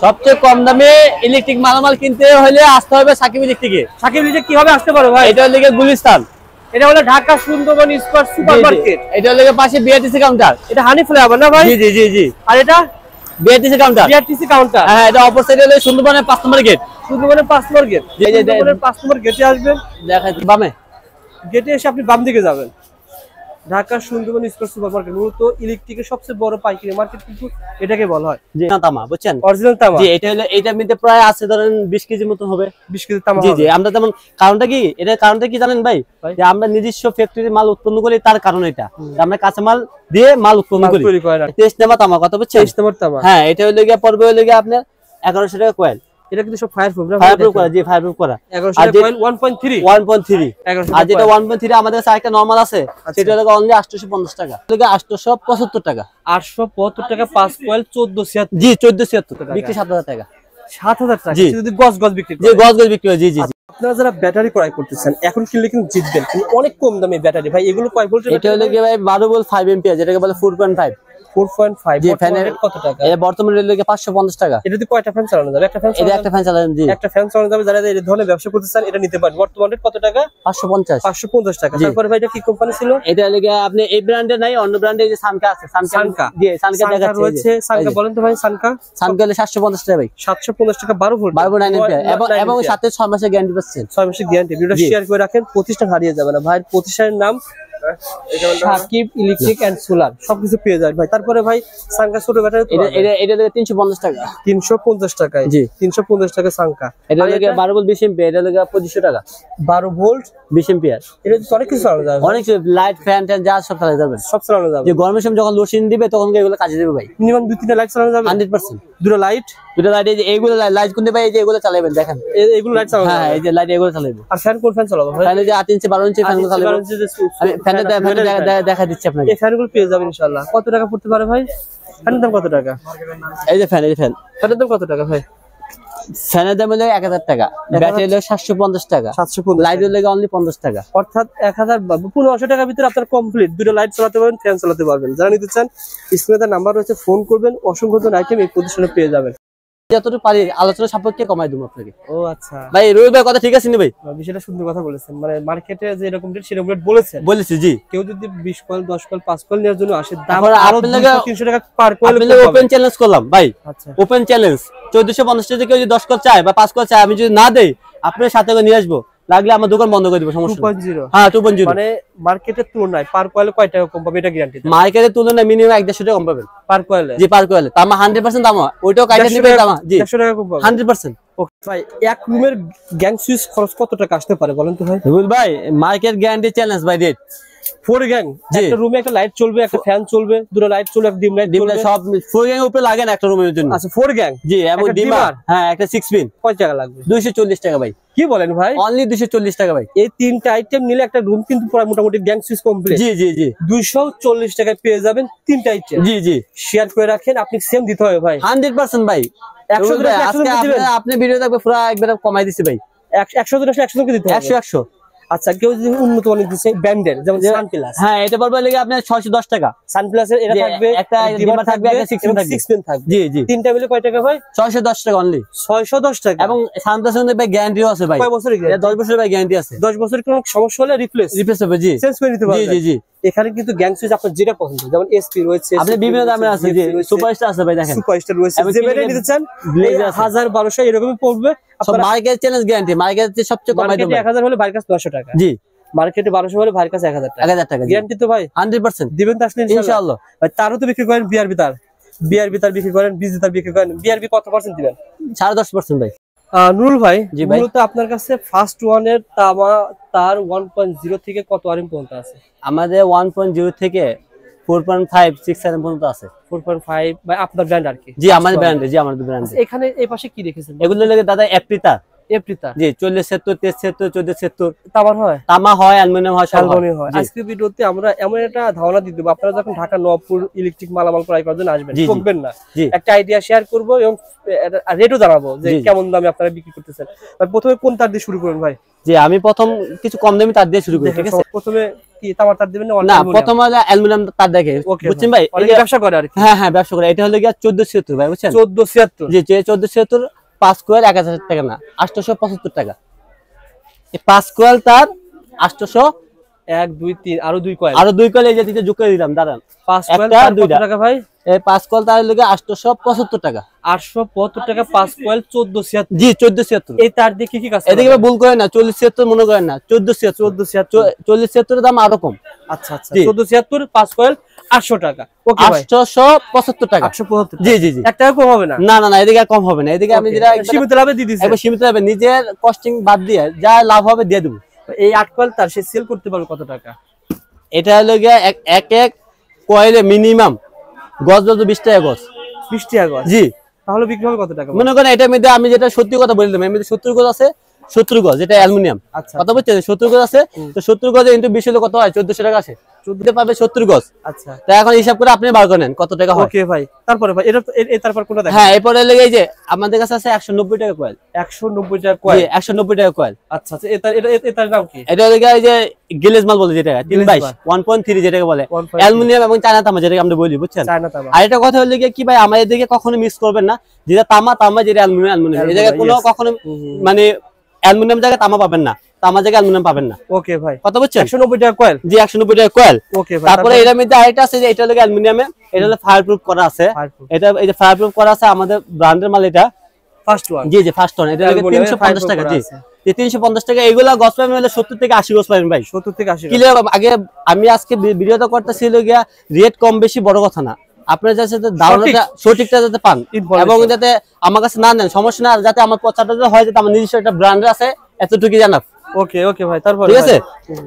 সবচেয়ে কম দামে ইলেকট্রিক মালামাল কিনতে হলে আসতে হবে সাকিব ইলেকট্রিকে। সাকিব ইলেকট্রিক কিভাবে আসতে পারো ভাই? এটা হলো গুলিস্তান, এটা হলো ঢাকা সুন্দরবন স্কয়ার সুপারমার্কেট। এটা হলো পাশে বিআরটিসি কাউন্টার। এটা হানি ফ্লেভার না ভাই? জি জি জি জি। আর এটা বিআরটিসি কাউন্টার। বিআরটিসি কাউন্টার, হ্যাঁ, এটা অপর সাইডে হলো সুন্দরবনের 5 নম্বর গেট। সুন্দরবনের 5 নম্বর গেট। সুন্দরবনের 5 নম্বর গেটে আসবেন, দেখাই বামে গেটে এসে আপনি বাম দিকে যাবেন। ঢাকা সুন্দরবন স্কয়ার সুপারমার্কেট মূলত ইলেকট্রিকের সবচেয়ে বড় পাইকারি মার্কেট, কিন্তু এটাকে বলা হয় জি তামা, বুঝছেন? অরিজিনাল তামা। জি, এটা হলো এটার মধ্যে প্রায় আছে ধরেন 20 কেজি মতো হবে। 20 কেজি তামা। জি জি। আমরা যেমন কারণটা কি, এটা কারণটা কি জানেন ভাই? যে আমরা নিজস্ব ফ্যাক্টরি মাল উৎপন্ন করি, তার কারণ এটা আমরা কাঁচা মাল দিয়ে মাল উৎপন্ন করি। টেস্ট নামা তামা, কথা বুঝছেন? টেস্ট নামা তামা। হ্যাঁ, এটা হলো গিয়া পড়বে হলো গিয়া আপনার 1100 টাকা কয়েল। এটা কিন্তু সব ফায়ারপ্রুফ না? ফায়ারপ্রুফ করা, জি ফায়ারপ্রুফ করা। 1100 টাকা কয়েল 1.3 আর যেটা 1.3 আমাদের কাছে একটা নরমাল আছে, সেটা হলো অনলি 850 টাকা। এটা 875 টাকা। 875 টাকা 5 কয়েল 1476। জি 1476 টাকা। বিক্রি 7000 টাকা। 7000 টাকা যদি গজ বিক্রি করে। জি গজ বিক্রি হয়। জি জি। আপনারা যারা ব্যাটারি ক্রয় করতেছেন এখন কিনলে কিন্তু জিতবেন, অনেক কম দামে ব্যাটারি ভাই। এগুলো কয় ভোল্টের? এটা হলো কি ভাই 12 ভোল্ট 5 এম্পিয়ার, যেটাকে বলে 4.5। 4.5 জি, ফ্যানের কত টাকা? এটা বর্তমানে হলো 550 টাকা। এটাতে কয়টা ফ্যান চালানো যাবে? একটা ফ্যান। এটা একটা ফ্যান চালানো, জি একটা ফ্যান চালানো যাবে। যারা এই ধরনের ব্যবসা করতে চান এটা নিতে পারেন। বর্তমানে কত টাকা? 550 টাকা। তারপরে ভাই এটা কি কোম্পানি ছিল? এটা হলো আপনি এই ব্র্যান্ডের নাই, অন্য ব্র্যান্ডের যে সানকা আছে। সানকা। জি সানকা দেখাচ্ছে রয়েছে। সানকা বলেন তো ভাই। সানকা হলো 750 টাকা ভাই। 750 টাকা 12 ভোল্ট 9 এম্পিয়ার এবং সাথে 6 মাসের গ্যারান্টি পাচ্ছেন। 6 মাসের গ্যারান্টি। ভিডিওটা শেয়ার করে রাখেন, প্রতিষ্ঠান হারিয়ে যাবে না ভাই। প্রতিষ্ঠানের নাম সাকিব ইলেকট্রিক এন্ড সোলার, সবকিছু পেয়ে যাবেন ভাই। তারপরে ভাই সানকা ছোট ব্যাটারি, এটা 350 টাকা। 350 টাকায়। জি 350 টাকা সানকা। এটা 12 ভোল্ট 20 এম্পিয়ার, এটা 2500 টাকা। 12 ভোল্ট 20 এম্পিয়ার। এটা তো অনেক কিছু চালানো যাবে। অনেক লাইট ফ্যান ট্যান যা সব চালানো যাবে। সব চালানো যাবে। যে গরমের সময় যখন লোডশেডিং দিবে তখন এগুলো কাজে দেবে ভাই। মিনিমাম 2-3টা লাইট চালানো যাবে। 100%। দুটো লাইট এই যে এইগুলো লাইট কোনতে ভাই, এই যে এগুলো চালাবেন দেখেন, এইগুলো লাইট চালানো। হ্যাঁ, এই যে লাইট এগুলো চালাবো। আর ফ্যান কোন ফ্যান চালাবো ভাই? ফ্যান যে 8 ইঞ্চি 12 ইঞ্চি ফ্যানগুলো চালাবো। আমি ফ্যানের দেখা দিচ্ছি আপনাকে। এই ফ্যানগুলো পেয়ে যাবেন ইনশাআল্লাহ। কত টাকা পড়তে পারে ভাই? ফ্যানের দাম কত টাকা? এই যে ফ্যান, ফ্যানের দাম কত টাকা ভাই? ফ্যানের দাম হলো 1000 টাকা, ব্যাটারি হলো 750 টাকা, 750, লাইট হলো অনলি 50 টাকা। অর্থাৎ 1500 টাকার ভিতরে আপনার কমপ্লিট দুটো লাইট চালাতে পারবেন, ফ্যান চালাতে পারবেন। যারা নিতে চান স্ক্রিনে তার নাম্বার রয়েছে, ফোন করবেন। অসংখ্য আইটেম এই প্রতিষ্ঠানে পেয়ে যাবেন। যতটুকু পারি আলোচনা সাপেক্ষে কমাই দেব আপনাকে। ও আচ্ছা ভাই, রবি ভাই কথা ঠিক আছে নি ভাই? বিষয়টা সুন্দর কথা বলেছেন। মানে মার্কেটে যে এরকম রেট সেরকম রেট বলেছি। জি, কেউ যদি 20 কয়েল 10 কয়েল 5 কয়েল নেওয়ার জন্য আসে, দাম আরো 300 টাকা পার কয়েল। ওপেন চ্যালেঞ্জ করলাম ভাই। আচ্ছা, ওপেন চ্যালেঞ্জ 1450 টাকা কেউ যদি 10 কয়েল চায় বা 5 কয়েল চায়, আমি যদি না দেই আপনার সাথে করে নিয়ে আসবো, লাগলে আমার দোকান বন্ধ করে দিব, সমস্যা 2.0। হ্যাঁ 2.0। মানে মার্কেটের তুলনায় পার কয়েলে কয় টাকা কম পাবে এটা গ্যারান্টি? মার্কেটের তুলনায় মিনিমাম 150 টাকা কম পাবেন পার কয়েলে। জি, পার কয়েলে। তার মানে 100% দাম, ওইটাও কাইটা নিবে দাম। জি 100 টাকা কম পাবে 100%। ওকে ভাই, এক রুমের গ্যাং সুইচ খরচ কত টাকা আসতে পারে বলেন তো ভাই? রুল ভাই, market guarantee challenge buy rate 4 gang. একটা রুমে একটা লাইট চলবে, একটা ফ্যান চলবে, দুটো লাইট চলবে, একটা ডিম লাইট সব 4 গ্যাং উপরে লাগে না একটা রুমের জন্য। আচ্ছা 4 গ্যাং। জি, এবং ডিমার। হ্যাঁ, একটা 6 পিন। কয় টাকা লাগবে? 240 টাকা ভাই। কি বলেন ভাই? অনলি 240 টাকা ভাই। এই তিনটা আইটেম নিলে একটা রুম কিন্তু পুরো মোটামুটি গ্যাং সুইচ কমপ্লিট। জি জি জি। 240 টাকায় পেয়ে যাবেন তিনটা আইটেম। জি জি। শেয়ার করে রাখেন, আপনি সেম দিতে হবে ভাই। 100% ভাই। 100 আজকে আপনি ভিডিও দেখবে পুরো একবার কমাই দিছি ভাই। 100 জন 100 জনকে দিতে হবে। 100। আচ্ছা, কেউ যদি উন্নত মানের দিছে ব্র্যান্ডের, যেমন সানপ্লাস। হ্যাঁ, এটা পড়বে লাগে আপনার 610 টাকা। সানপ্লাসের এটা থাকবে, একটা ডিমার থাকবে, একটা 6 পিন থাকবে। জি জি। তিনটা মিলে কয় টাকা ভাই? 610 টাকা অনলি। 610 টাকা। এবং সানপ্লাসের মধ্যে ভাই গ্যারান্টিও আছে ভাই। কয় বছরের গ্যারান্টি? 10 বছরের ভাই গ্যারান্টি আছে। 10 বছরের কোনো সমস্যা হলে রিপ্লেস হবে। জি, চেঞ্জ করে নিতে পারবেন। জি জি জি। এখানে কিন্তু গ্যাং সুইচ আপনার যেটা পছন্দ, যেমন এসপি রয়েছে, আপনি বিভিন্ন দামের আছে। জি, সুপারস্টার আছে ভাই, দেখেন সুপারস্টার রয়েছে। যেটা নিতে চান 1000-1200 এরকমই পড়বে। সব মার্কেট চ্যালেঞ্জ গ্যারান্টি, মার্কেটে সবচেয়ে কমাই দেব। 1000 হলে ভাইয়ের কাছে 900 টাকা। জি, মার্কেটে 1200 হলে ভাইয়ের কাছে 1000 টাকা। 1000 টাকা গ্যারান্টি তো ভাই 100% দিবেন তো আসলে ইনশাআল্লাহ। ভাই তারও তো বিক্রি করেন বিআরবি তার, বিক্রি করেন, বিজি তার বিক্রি করেন। বিআরবি কত পার্সেন্ট দিবেন? 10.5% ভাই। নুরুল ভাই, মূলত আপনার কাছে ফার্স্ট ওয়ানের তামা তার 1.0 থেকে কত আরএম পর্যন্ত আছে? আমাদের 1.0 থেকে 4.5 6 আরএম পর্যন্ত আছে। 4.5 ভাই আপনার ব্র্যান্ড আর কি? জি, আমাদের ব্র্যান্ড। জি, আমাদের ব্র্যান্ড। এখানে এই পাশে কি রেখেছেন? এগুলো লাগে দাদা এপ্রিতা। জি 40 70 30 70 14 70 তামার হয়, তামা হয়, অ্যালুমিনিয়াম হয়, সব হয়। আজকে ভিডিওতে আমরা এমন একটা ধারণা দিয়ে দেব, আপনারা যখন ঢাকা নবপুর ইলেকট্রিক মালামাল ক্রয় করার জন্য আসবেন, ঠকবেন না। একটা আইডিয়া শেয়ার করব এবং রেটও জানাবো যে কেমন দামে আপনারা বিক্রি করতেছেন। প্রথমে কোন তার দিয়ে শুরু করুন ভাই? জি, আমি প্রথম কিছু কম দামি তার দিয়ে শুরু করি, ঠিক আছে? প্রথমে কি তামার তার দিবেন না প্রথম হলো অ্যালুমিনিয়াম তার দেখে বুঝছেন ভাই এই ব্যবসা করে আর কি হ্যাঁ হ্যাঁ ব্যবসা করে এটা হলো গিয়া 1476 ভাই বুঝছেন 1476 জি 1476 5 কোয়েল 1000 টাকা না 875 টাকা এই 5 কোয়েল তার 800 1 2 3 আরো 2 কয়েল এই যে দিতে যোগ করে দিলাম দাঁড়ান 5 কোয়েল তার কত টাকা ভাই এই 5 কোয়েল তার লাগে 875 টাকা 875 টাকা 5 কোয়েল 1476 জি 1476 এই তার দিয়ে কি কাজ এদিকে ভুল করেন না 4076 মনে করেন না 1476 4076 দাম আরো কম আচ্ছা আচ্ছা 1476 5 কোয়েল 800 টাকা ওকে ভাই 875 টাকা 875 জি জি জি 1 টাকা কম হবে না না না না এদিকে কম হবে না এদিকে আমি যেটা সীমিত লাভে দিয়ে দিছি একবার সীমিত লাভে নিজের কস্টিং বাদ দিয়ে যা লাভ হবে দিয়ে দেব এই 8 কোয়েল তার সে সেল করতে পারবে কত টাকা এটা হলো গিয়া এক কোয়েলে মিনিমাম গজ 20 টাকা গজ 20 টাকা গজ জি তাহলে বিক্রি হবে কত টাকা মনে করেন এটার মধ্যে আমি যেটা সত্যি কথা বললাম এর মধ্যে 70 গজ আছে 70 গজ যেটা অ্যালুমিনিয়াম আচ্ছা কত বুঝছেন 70 গজ আছে তো 70 গজে ইনটু 20 হলে কত হয় 1400 টাকা আসে 14 পাবে 70 গজ আচ্ছা তো এখন হিসাব করে আপনি বার করেন কত টাকা হয় ওকে ভাই তারপরে ভাই এটা তারপর কোনটা দেখেন হ্যাঁ এরপরে লাগে এই যে আমাদের কাছে আছে 190 টাকা কয়েল 190 টাকা কয়েল জি 190 টাকা কয়েল আচ্ছা আচ্ছা এটার নাম কি এটা লাগে এই যে গিলেজ মাল বলে যেটা 322 1.3 যেটাকে বলে অ্যালুমিনিয়াম এবং চায়না তামা যেটাকে আমরা বলি বুঝছেন চায়না তামা আর এটা কথা হলো কি ভাই আমাদের দিকে কখনো মিক্স করবেন না যেটা তামা যেটা অ্যালুমিনিয়াম এই জায়গায় কোনো কখনো মানে অ্যালুমিনিয়াম জায়গায় তামা পাবেন না তামা জায়গায় অ্যালুমিনিয়াম পাবেন না ওকে ভাই কত বুঝছেন 190 টাকা কয়েল জি 190 টাকা কয়েল ওকে ভাই তারপরে এর মধ্যে আরেকটা আছে যে এটা হলো অ্যালুমিনিয়ামে এটা হলো ফায়ারপ্রুফ করা আছে এটা এই যে ফায়ারপ্রুফ করা আছে আমাদের ব্র্যান্ডের মাল এটা ফার্স্ট ওয়ান জি জি ফার্স্ট ওয়ান এটা লাগে 350 টাকা জি 350 টাকা এগুলা গজ পাবেন হলো 70 থেকে 80 গজ পাবেন ভাই 70 থেকে 80 ক্লিয়ার আগে আমি আজকে ভিডিওটা করতেছি গিয়া রেট কম বেশি বড় কথা না আপনারা যাতে ধারণাটা সঠিকটা যাতে পান এবং যাতে আমার কাছে না নেন সমস্যা না যাতে আমার প্রচারটা হয় যাতে আমার নিজস্ব একটা ব্র্যান্ড আছে এতটুকু জানা ওকে ওকে ভাই তারপর ঠিক আছে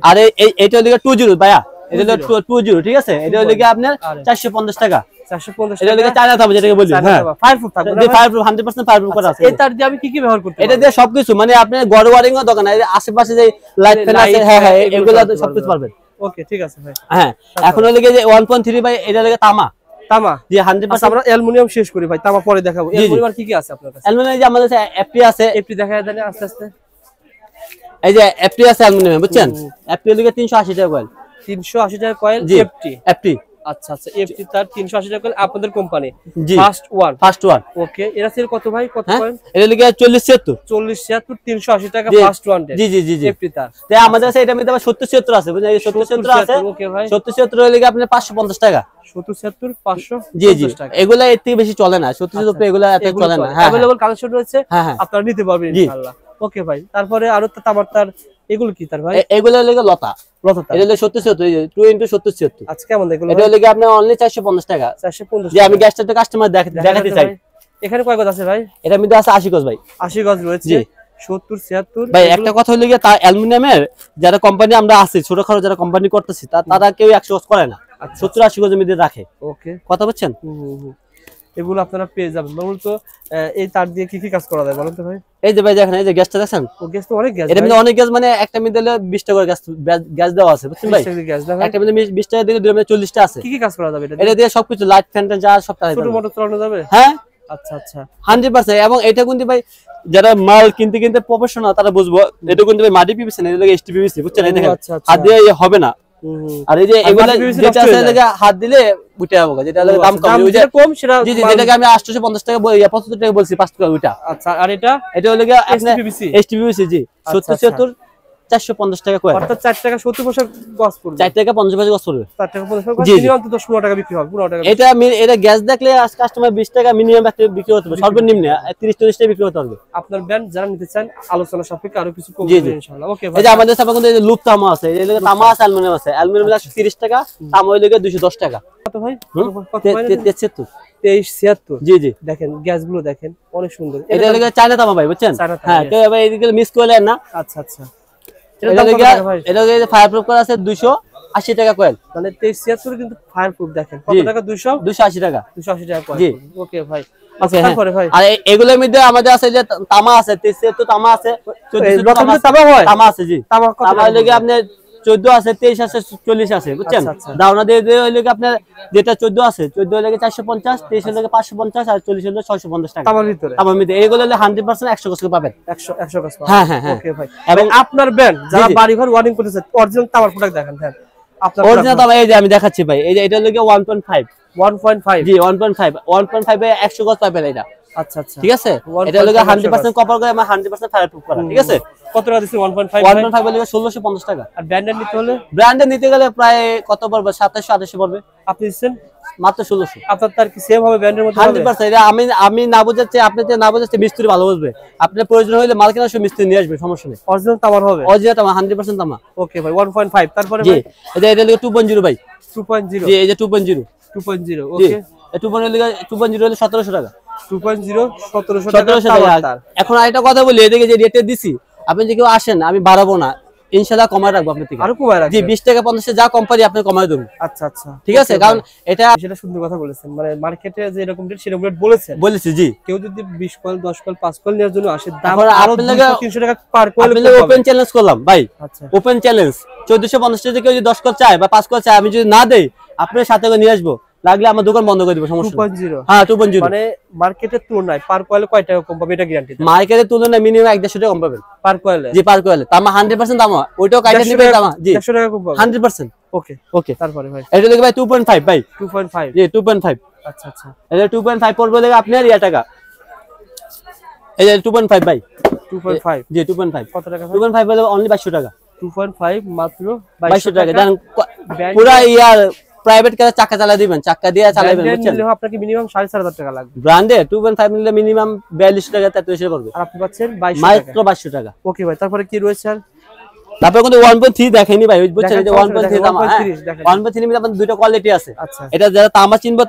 আর এইটা হলো 20 ভাইয়া এটা হলো 20 ঠিক আছে এটা হলো আপনার 450 টাকা 450 এটা হলো চায়না তামা যেটাকে বলি হ্যাঁ ফায়ারপ্রুফ থাকবে না ফায়ারপ্রুফ 100% ফায়ারপ্রুফ করা আছে এটার দিয়ে আমি কি কি ব্যবহার করতে এটা দিয়ে সবকিছু মানে আপনি ঘর ওয়ারিং এর দোকান আশেপাশে যে লাইট ফ্যান আছে হ্যাঁ হ্যাঁ এগুলো সবকিছু পারবেন ওকে ঠিক আছে ভাই হ্যাঁ এখন হলো যে 1.3 ভাই এটা লাগে তামা জি 100% আমরা অ্যালুমিনিয়াম শেষ করি ভাই তামা পরে দেখাবো অ্যালুমিনিয়াম কি কি আছে আপনার কাছে অ্যালুমিনিয়াম যে আমাদের এফটি আছে এফটি দেখায় দেন আস্তে আস্তে এই যে এফটি আছে অ্যালুমিনিয়াম বুঝছেন এফটি লাগে 380 টাকা কয়েল 380 টাকা কয়েল এফটি আচ্ছা আচ্ছা এফটি তার 380 টাকা কয়েল আপনাদের কোম্পানি জি ফার্স্ট ওয়ান ওকে এরা সেল কত ভাই কত কয়েল এটা লাগে 40 76 380 টাকা ফার্স্ট ওয়ান জি জি জি এফটি তার তাই আমাদের কাছে এটা মধ্যে 70 76 আছে বুঝছেন এই 70 76 আছে ওকে ভাই 70 76 হলে আপনি 550 টাকা 70 500 জি জি এগুলা এর থেকে বেশি চলে না 70 76 এগুলা এত চলে না হ্যাঁ अवेलेबल কালেকশন রয়েছে আপনারা নিতে পারবেন ইনশাআল্লাহ ওকে ভাই তারপরে আরো তামার তার এগুলো কি তার ভাই এগুলা লাগে লতা তার এটা হলো 70 76 2 into 70 76 আচ্ছা কেমন এগুলো এটা লাগে আপনি অনলি 450 টাকা 450 যে আমি গ্যাসটা তো কাস্টমার দেখাতে চাই এখানে কয় গজ আছে ভাই এটার মধ্যে আছে 80 গজ ভাই 80 গজ রয়েছে 70 76 ভাই একটা কথা হলো গিয়ে তার অ্যালুমিনিয়ামের যারা কোম্পানি আমরা আছি ছোটখাটো যারা কোম্পানি করতেছি তারা কেউ 100 গজ করে না 70 80 গজের মধ্যে রাখে ওকে কথা বুঝছেন এগুলো আপনারা পেয়ে যাবেন মূলত এই তার দিয়ে কি কি কাজ করা যায় বলেন তো ভাই এই যে ভাই দেখেন এই যে গ্যাসটা দেখেন ও গ্যাস তো অনেক গ্যাস এর মধ্যে অনেক গ্যাস মানে একটা মধ্যে 20 টাকা করে গ্যাস দেওয়া আছে বুঝছেন ভাই একটা মধ্যে 20 টাকা দিলে দুই মধ্যে 40 টা আছে কি কি কাজ করা যাবে এটা দিয়ে সবকিছু লাইট ফ্যান যা সব কাজ ছোট মোটর চালানো যাবে হ্যাঁ আচ্ছা আচ্ছা 100% এবং এটা কিন্তু ভাই যারা মাল কিনতে প্রফেশনাল তারা বুঝবো এটা কিন্তু ভাই মাটি পিবিসি না এটা লাগে এসটি পিবিসি বুঝছেন এই দেখেন হাত দিয়ে হবে না আর এই যে এগুলা যেটা আছে লাগা হাত দিলে উঠে যাবে যেটা লাগে দাম কম ওই যে কম সেটা জি জি যেটাকে আমি 850 টাকা 75 টাকা বলছি 5 টাকা ওইটা আচ্ছা আর এটা লাগে আপনি এসটি পিবিসি জি 70 76 450 টাকা কয় অর্থাৎ 4 টাকা 70 পয়সা গজ পড়বে 4 টাকা 50 পয়সা গজ পড়বে 4 টাকা 50 পয়সা মিনিমাম তো 10 15 টাকা বিক্রি হবে 15 টাকা এটা গ্যাস দেখলে আজ কাস্টমার 20 টাকা মিনিমাম একটা বিক্রি করতে পারবে সর্বনিম্ন 30 40 টাকা বিক্রি করতে পারবে আপনার ব্র্যান্ড যারা নিতে চান আলোচনা সাপেক্ষে আরো কিছু কম হবে ইনশাআল্লাহ ওকে ভাই এই যে আমাদের সাথে কিন্তু এই যে লুপ তামা আছে এই যে তামা আছে অ্যালুমিনিয়াম আছে অ্যালুমিনিয়াম লাগে 30 টাকা তামা হইলে 210 টাকা কত ভাই কত ভাই 73 2376 জি জি দেখেন গ্যাসগুলো দেখেন অনেক সুন্দর এটা লাগে চায়না তামা ভাই বুঝছেন হ্যাঁ কেউ ভাই এদিকে মিস করলেন না আচ্ছা আচ্ছা এটা লাগে ফায়ারপ্রুফ করা আছে 280 টাকা কয়েল মানে 2376 কিন্তু ফায়ারপ্রুফ দেখেন কত টাকা 280 টাকা 280 টাকা কয়েল জি ওকে ভাই তারপরে ভাই আর এগুলোর মধ্যে আমাদের আছে যে তামা আছে 73 তামা আছে 14 তামা হয় তামা আছে জি তামা কত লাগে আপনি 14 আছে 23 আছে 40 আছে বুঝছেন দাওনা দিয়ে হইলে আপনার যেটা 14 আছে 14 লাগে 450 23 লাগে 550 আর 40 হলে 650 টাকা তামার মধ্যে এগুলো হলে 100% 100 গজ পাবেন 100 গজ হ্যাঁ হ্যাঁ ওকে ভাই এবং আপনার ব্র্যান্ড যারা বাড়ি ঘর ওয়ারিং করতেছে অরিজিনাল তামার প্রোডাক্ট দেখেন অরিজিনাল তামা এই যে আমি দেখাচ্ছি ভাই, এই যে এটা হলো 1.5 1.5 জি 1.5 এ 100 গজ পাবেন এটা। আচ্ছা আচ্ছা ঠিক আছে, এটা হলো 100% কপার করে আমার 100% ফায়ার প্রুফ করা। ঠিক আছে, কত টাকা দিছেন 1.5? 1.5 বলে 1650 টাকা। আর ব্র্যান্ডেড নিতে হলে? ব্র্যান্ডেড নিতে গেলে প্রায় কত পড়বে? 2700-2800 পড়বে। আপনি দিচ্ছেন মাত্র 1600। আপনার তার কি সেম হবে ব্র্যান্ডের মধ্যে? 100%। এটা আমি না বুঝাচ্ছি, আপনি যে না বুঝাচ্ছি মিস্ত্রি ভালো বুঝবে। আপনার প্রয়োজন হলে মাল কেনার সময় মিস্ত্রি নিয়ে আসবে, সমস্যা নেই। অরিজিনাল তামার হবে? অরিজিনাল তামা 100% তামা। ওকে ভাই 1.5 তারপরে জি ভাই? এটা হলো 2.0 ভাই। 2.0 জি এই যে 2.0 ওকে। এই 2.0 হলো 1700 টাকা। 2.0 1700 টাকা। এখন আরেকটা কথা বলি, এদিকে যে রেটে দিছি, আপনি যে কেউ আসেন আমি বাড়াবো না, ইনশাআল্লাহ কমায় রাখবো আপনার থেকে। আরো কমায় রাখবেন? জি 20 টাকা 50 যা কম পারি আপনি কমায় দেব। আচ্ছা আচ্ছা ঠিক আছে, কারণ এটা সেটা সুন্দর কথা বলেছেন, মানে মার্কেটে যে এরকম রেট সেরকম রেট বলেছি। জি কেউ যদি 20 কয়েল 10 কয়েল 5 কয়েল নেওয়ার জন্য আসে, দাম তারপরে আরো আপনার 200-300 টাকা পার কয়েল। আপনি ওপেন চ্যালেঞ্জ করলাম ভাই। আচ্ছা ওপেন চ্যালেঞ্জ 1450 টাকা কেউ যদি 10 কয়েল চায় বা 5 কয়েল চায়, আমি যদি না দেই আপনার সাথে করে নিয়ে আসবো, লাগলে আমার দোকান বন্ধ করে দিব, সমস্যা নেই। 2.0 হ্যাঁ 2.0 মানে মার্কেটের তুলনায় পার কয়েলে কয় টাকা কম পাবে এটা গ্যারান্টি? মার্কেটের তুলনায় মিনিমাম 150 টাকা কম পাবেন পার কয়েলে? জি পার কয়েলে। তামা 100% তামা, ওইটাও কাইটা নিবে তামা। জি 100 টাকা কম পাবে 100%। ওকে ওকে তারপরে ভাই এটা দেখবে ভাই 2.5 ভাই। 2.5 জি 2.5। আচ্ছা আচ্ছা এটা 2.5 পড়বে দেখে আপনার টাকা। এই যে 2.5 ভাই। 2.5 জি 2.5 কত টাকা ভাই? 2.5 বলে অনলি 2200 টাকা। 2.5 মাত্র 2200 টাকা। জানেন পুরা ইয়ার প্রাইভেট কারে চাকা চালা দিবেন, চাকা দিয়ে চালাবেন, বুঝছেন? নিলে আপনাকে মিনিমাম 4500 টাকা লাগবে। ব্র্যান্ডে 2.5 নিলে মিনিমাম 42 টাকা 43 পড়বে। আর আপনি পাচ্ছেন 2200 মাত্র 2200 টাকা। ওকে ভাই তারপরে কি রয়েছে আর? তারপরে কিন্তু 1.3 দেখাইনি ভাই, বুঝছেন? এই যে 1.3 তামা, 1.3 এর মধ্যে দুটো কোয়ালিটি আছে। আচ্ছা এটা যারা তামা চিনবে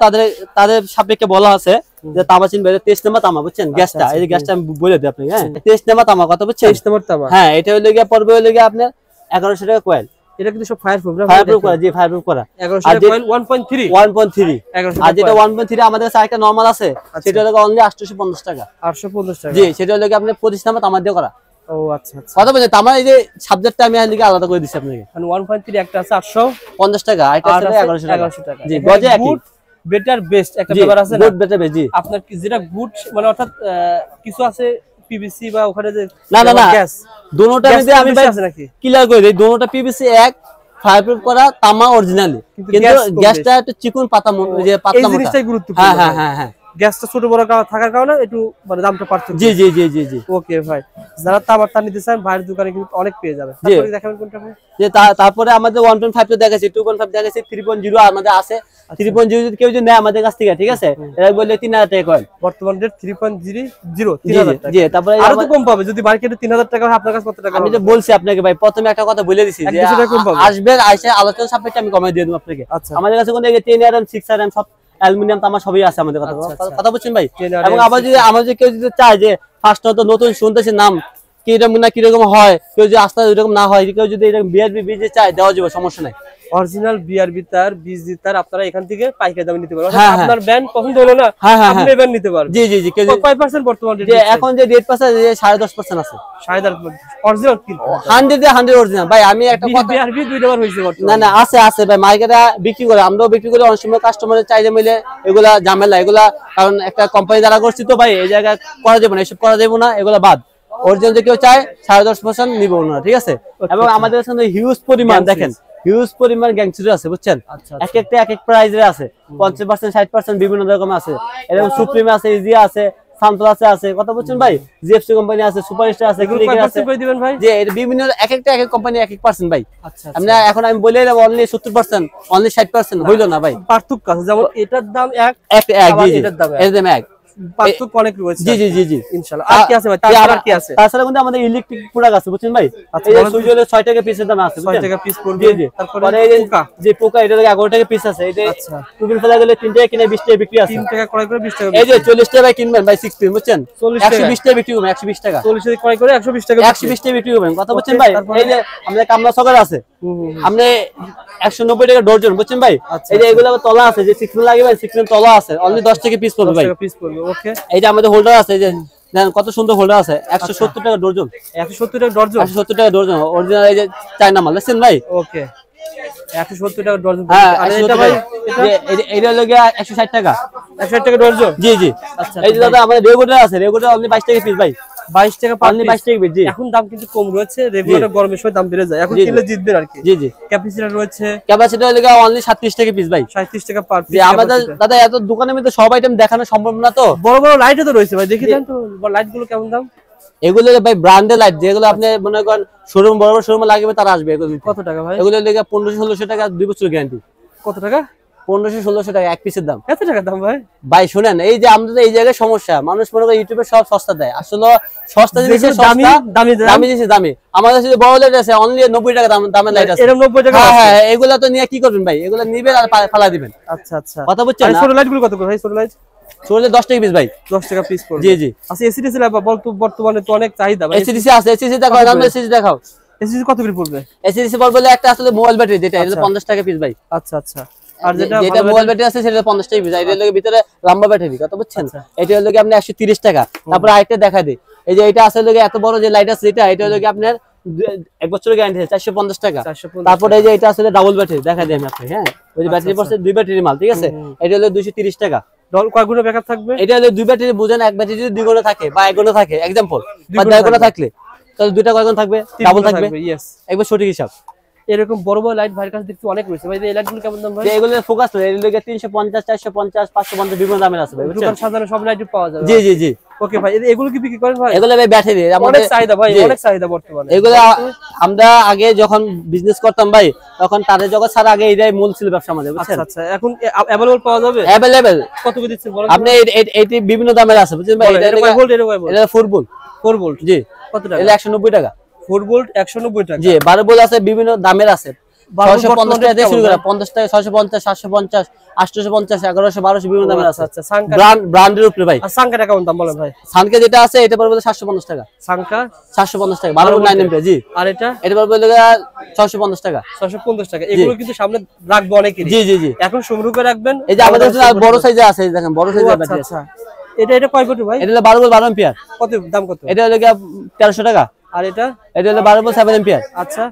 তাদের সাপেক্ষে বলা আছে যে তামা চিনবে, এটা 23 নাম্বার তামা, বুঝছেন? গ্যাসটা, এই যে গ্যাসটা আমি বলে দিই আপনাকে। হ্যাঁ 23 নাম্বার তামা, কথা বুঝছেন? 23 নম্বর তামা। হ্যাঁ এটা হলো গিয়ে পড়বে হলো গিয়ে আপনার 1100 টাকা কয়েল। এটা কিন্তু সব ফায়ার প্রুফ না? ফায়ার প্রুফ করা। জি ফায়ার প্রুফ করা। 1100 টাকা কয়েল 1.3 আর যেটা 1.3 আমাদের কাছে আরেকটা নরমাল আছে, সেটা হলো অনলি 850 টাকা। 850 টাকা। জি সেটা হলো আপনার 25 নাম্বার তামা দিয়ে করা। ও আচ্ছা আচ্ছা কথা বলছেন তামা, এই যে সাবজেক্টটা আমি লিখে আলাদা করে দিছি আপনাকে। মানে 1.3 একটা আছে 850 টাকা, আরেকটা আছে 1100 টাকা। জি গজে একই। বেটার বেস্ট একটা ব্যাপার আছে না? Good better best. জি আপনার কি যেটা গুড মানে অর্থাৎ কিছু আছে পিভিসি বা ওখানে যে না গ্যাস, দুটোটা আমি ভাই আছে নাকি ক্লিয়ার করে দেই, দুটোটা পিভিসি এক, ফায়ার প্রুফ করা তামা অরিজিনালি, কিন্তু গ্যাসটা একটু চিকন পাতা যে পাতলা মোটা। এই জিনিসটাই গুরুত্বপূর্ণ। হ্যাঁ গ্যাসটা ছোট বড় থাকার কারণে একটু মানে দামটা পার্থক্য। জি জি জি জি জি ওকে ভাই, যারা তামারটা নিতে চান ভাইয়ের দোকানে কিন্তু অনেক পেয়ে যাবে। তারপরে দেখাবেন কোনটা ভাই? যে তারপরে আমাদের 1.5 তো দেখাচ্ছি, 2.5 দেখাচ্ছি, 3.0 আমাদের আছে। 3.0 যদি কেউ যদি নেয় আমাদের কাছ থেকে, ঠিক আছে, এরা বললে 3000 টাকা কয়েল বর্তমান রেট 3.0 জি। তারপরে আরো তো কম পাবে যদি মার্কেটে 3000 টাকা হয়, আপনার কাছে কত টাকা? আমি তো বলছি আপনাকে ভাই, প্রথমে একটা কথা বলে দিছি যে আসবে আইসে আলোচনা সাপেক্ষে আমি কমাই দিয়ে দেব আপনাকে। আমাদের কাছে কোন 10RM 6RM সব অ্যালুমিনিয়াম তামা সবই আছে আমাদের। কথা বলছেন ভাই। এবং আবার যদি আমাদের কেউ যদি চায় যে ফার্স্ট হয়তো নতুন শুনতেছে নাম কিরকম না কিরকম হয়, কেউ যদি আস্থা এরকম না হয়, কেউ যদি এরকম বিআরবি বীজ চায় দেওয়া যাবে, সমস্যা নাই। অরিজিনাল বিআরবি তার বীজ তার আপনারা এখান থেকে পাইকারি দামে নিতে পারবেন। আপনার ব্র্যান্ড পছন্দ হলো না, আপনি এবার নিতে পারবেন। জি জি জি। কয় পার্সেন্ট বর্তমান রেট? যে এখন যে রেট পাচ্ছে যে 10.5% আছে। 10.5 অরিজিনাল কি? 100 অরিজিনাল ভাই। আমি একটা কথা, বিআরবি 2 বার হইছে বর্তমানে। না আছে ভাই, মার্কেটে বিক্রি করে, আমরাও বিক্রি করি। অনেক সময় কাস্টমারের চাহিদা মিলে এগুলা ঝামেলা, এগুলা কারণ একটা কোম্পানি দ্বারা করছি তো ভাই, এই জায়গায় করা যাবে না, এসব করা যাবে না, এগুলা বাদ। অরিজিনাল যে কেউ চায় 10.5% নিব না, ঠিক আছে? এবং আমাদের কাছে হিউজ পরিমাণ, দেখেন হিউজ পরিমাণ গ্যাংসুরি আছে, বুঝছেন? এক একটা এক এক প্রাইজের আছে, 50% 60% বিভিন্ন রকম আছে। এরকম সুপ্রিম আছে, ইজিয়া আছে, সানপ্লাসে আছে, কথা বলছেন ভাই, জিএফসি কোম্পানি আছে, সুপারস্টার আছে, ক্লিকার আছে। দিবেন ভাই যে বিভিন্ন এক একটা এক এক কোম্পানি এক এক পার্সেন্ট ভাই। আপনি এখন আমি বলে দিলাম অনলি 70%, অনলি 60% হইলো না ভাই। পার্থক্য আছে, যেমন এটার দাম এক, এটার দাম এক, পার্থক্য অনেক রয়েছে। জি জি জি জি ইনশাআল্লাহ। আর কি আছে ভাই? তারপর কি আছে? তাছাড়া কিন্তু আমাদের ইলেকট্রিক প্রোডাক্ট আছে, বুঝছেন ভাই? এই যে সুইচ হলো 6 টাকা পিসের দাম আছে, 6 টাকা পিস পড়বে। জি। তারপরে এই যে পোকা, এটা 11 টাকা পিস আছে। এই যে টুবিল ফেলা গেলে 3 টাকা কিনে 20 টাকা বিক্রি আছে। 3 টাকা ক্রয় করে 20 টাকা। এই যে 40 টাকা কিনবেন ভাই 16, বুঝছেন? 120 টাকা বিক্রি করবেন, 120 টাকা। 40 টাকা ক্রয় করে 120 টাকা 120 টাকা বিক্রি করবেন, কথা বলছেন ভাই? এই যে আমাদের কামলা সকার আছে, আপনি 190 টাকা ডজন, বুঝছেন ভাই? এই যে এগুলো তলা আছে, যে 6 লাগবে 6 তলা আছে, অনলি 10 টাকা পিস পড়বে ভাই। 10 টাকা পিস পড়বে। ওকে। এই যে আমাদের হোল্ডার আছে, এই যে দেখেন কত সুন্দর হোল্ডার আছে, 170 টাকা ডজন। 170 টাকা ডজন? 170 টাকা ডজন অরিজিনাল, এই যে চায়না মাল, দেখছেন ভাই? ওকে। 170 টাকা ডজন। হ্যাঁ, আর এটা ভাই এটা হলো গিয়া 160 টাকা। 160 টাকা ডজন? জি জি। এই যে দাদা আমাদের রেগুলার আছে, রেগুলার অনলি 22 টাকা পিস ভাই। 22 টাকা পার অনলি 22 টাকা পিস। জি এখন দাম কিন্তু কম রয়েছে, রেগুলার গরমের সময় দাম বেড়ে যায়, এখন কিনলে জিতবেন আর কি। জি জি ক্যাপাসিটর রয়েছে, ক্যাপাসিটি হলো অনলি 37 টাকা পিস ভাই, 37 টাকা পার পিস। জি আমাদের দাদা এত দোকানের মধ্যে সব আইটেম দেখানো সম্ভব না, তো বড় বড় লাইটও তো রয়েছে ভাই, দেখি দেন তো লাইট গুলো কেমন দাম। এগুলো ভাই ব্র্যান্ডের লাইট, যেগুলো আপনি মনে করেন শোরুম বড় বড় শোরুমে লাগবে তারা আসবে। এগুলো কত টাকা ভাই? এগুলো লেগে 1500-1600 টাকা 2 বছর গ্যারান্টি। কত টাকা? 1500-1600 টাকা এক পিসের দাম। এত টাকা দাম ভাই? ভাই শুনেন, এই যে আমাদের এই জায়গায় সমস্যা, মানুষ মনে করে ইউটিউবে সব সস্তা দেয়, আসলে সস্তা জিনিসের দামি দামি দামি জিনিস দামি। আমাদের কাছে বড় লাইট আছে অনলি 90 টাকা দামের লাইট আছে, এরকম 90 টাকা? হ্যাঁ এগুলা তো নিয়ে কি করবেন ভাই, এগুলা নিবেন আর ফালা দিবেন। আচ্ছা আচ্ছা, কথা বুঝছেন আর না? ছোট লাইট গুলো কত করে ভাই? ছোট লাইট চলে 10 টাকা পিস ভাই, 10 টাকা পিস পড়বে। জি জি। আচ্ছা এসিডিসি বর্তমানে তো অনেক চাহিদা ভাই। এসিডিসি আছে, এসিডিসি দেখাও, আমরা এসিডিসি দেখাও। এসিডিসি কত করে পড়বে? এসিডিসি বলে একটা আসলে মোবাইল ব্যাটারি, যেটা এটা 50 টাকা পিস ভাই। আচ্ছা আচ্ছা, আর যেটা মোবাইল ব্যাটারি আছে সেটা 50 টাকা পিস, এটার লগে ভিতরে লম্বা ব্যাটারি, কথা বুঝছেন? এটা হলো কি আপনি 130 টাকা। তারপর আরেকটা দেখা দেই, এই যে এটা আসলে এত বড় যে লাইট আছে যেটা, এটা হলো কি আপনার 1 বছরের গ্যারান্টি আছে 450 টাকা। তারপর এই যে এটা আসলে ডাবল ব্যাটারি, দেখা দেই আমি আপনাকে, হ্যাঁ ওই যে ব্যাটারি পড়ছে 2 ব্যাটারি মাল, ঠিক আছে? এটা হলো 230 টাকা। কয় গুণ ব্যাকআপ থাকবে? এটা হলো 2 ব্যাটারি, বুঝেন এক ব্যাটারি যদি 2 গুণে থাকে বা 1 গুণে থাকে, एग्जांपल বা 2 গুণে থাকলে তাহলে দুইটা কয় গুণ থাকবে? ডাবল থাকবে। यस, একবার সঠিক হিসাব। এরকম বড় বড় লাইট ভাইয়ের কাছে দেখতে অনেক রয়েছে ভাই। এই লাইটগুলো কেমন দাম ভাই? এগুলো ফোকাস না, এগুলো 350, 450, 550 বিভিন্ন দামের আছে ভাই, বুঝছেন? দোকান সাজানো সব লাইট পাওয়া যাবে। জি জি জি। ওকে ভাই, এগুলো কি বিক্রি করেন ভাই? এগুলো ভাই ব্যাটারি, অনেক আমাদের চাহিদা ভাই, অনেক চাহিদা বর্তমানে। এগুলো আমরা আগে যখন বিজনেস করতাম ভাই, তখন তাদের জগৎ ছাড়া আগে এটাই মূল ছিল ব্যবসা আমাদের, বুঝছেন? আচ্ছা আচ্ছা, এখন अवेलेबल পাওয়া যাবে? अवेलेबल। কত করে দিচ্ছেন বলেন? আপনি এটি বিভিন্ন দামের আছে, বুঝছেন ভাই? এটা কয় ভোল্ট? এটা কয় ভোল্ট? এটা 4 ভোল্ট। 4 ভোল্ট। জি। কত টাকা? এটা 190 টাকা। 4 ভোল্ট 190 টাকা। জি, 12 ভোল্ট আছে, বিভিন্ন দামের আছে। 650 টাকা থেকে শুরু করে 50 টাকা, 650, 750, 850, 1100, 1200 বিভিন্ন দামের আছে। আচ্ছা, সানকা ব্র্যান্ডের উপরে ভাই। আর সানকাটা কেমন দাম বলেন ভাই? সানকে যেটা আছে এটা পড়বে 750 টাকা। সানকা 750 টাকা 12 ভোল্ট 9 এম্পিয়ার। জি। আর এটা? এটা পড়বে 650 টাকা। 650 টাকা। এগুলো কিন্তু সামনে রাখবো অনেকেরই। জি জি জি। এখন সংগ্রহ করে রাখবেন। এই যে আমাদের কাছে বড় সাইজে আছে, দেখেন বড় সাইজের ব্যাটারি আছে। আচ্ছা, এটা কয় ভোল্ট ভাই? এটা হলো 12 ভোল্ট 12 এম্পিয়ার। কত দাম কত? এটা হলো 1300 টাকা। আর এটা? এটা হলো 12 ভোল্ট 7 এম্পিয়ার। আচ্ছা,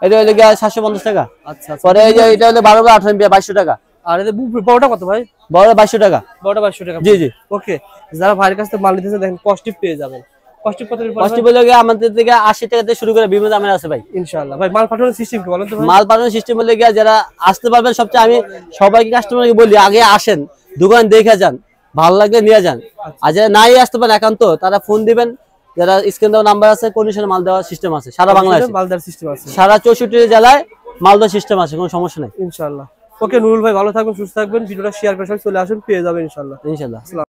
এটা হলো 750 টাকা। আচ্ছা আচ্ছা। পরে এই যে এটা হলো 12 ভোল্ট 18 এম্পিয়ার 2200 টাকা। আর এটা বড়টা কত ভাই? বড় 2200 টাকা। বড়টা 2200 টাকা। জি জি। ওকে, যারা ভাইয়ের কাছ থেকে মাল নিতেছেন দেখেন কস্টিভ পেয়ে যাবেন। কস্টিভ কত পড়বে? কস্টিভ হলো আমাদের থেকে 80 টাকা থেকে শুরু করে বিভিন্ন দামের আছে ভাই, ইনশাআল্লাহ। ভাই মাল পাঠানোর সিস্টেম কি বলেন তো ভাই? মাল পাঠানোর সিস্টেম হলো যারা আসতে পারবেন, সবচেয়ে আমি সবাইকে কাস্টমারকে বলি আগে আসেন, দোকান দেখে যান, ভালো লাগলে নিয়ে যান। আর যারা নাই আসতে পারেন একান্ত, তারা ফোন দিবেন, যারা স্ক্রিন দেওয়া নাম্বার আছে, কন্ডিশনে মাল দেওয়ার সিস্টেম আছে সারা বাংলাদেশে, মাল দেওয়ার সিস্টেম আছে সারা 64 জেলায় মাল দেওয়ার সিস্টেম আছে, কোনো সমস্যা নাই ইনশাআল্লাহ। ওকে নুরুল ভাই, ভালো থাকবেন, সুস্থ থাকবেন, ভিডিওটা শেয়ার করে সবাই চলে আসুন, পেয়ে যাবেন ইনশাআল্লাহ। ইনশাআল্লাহ।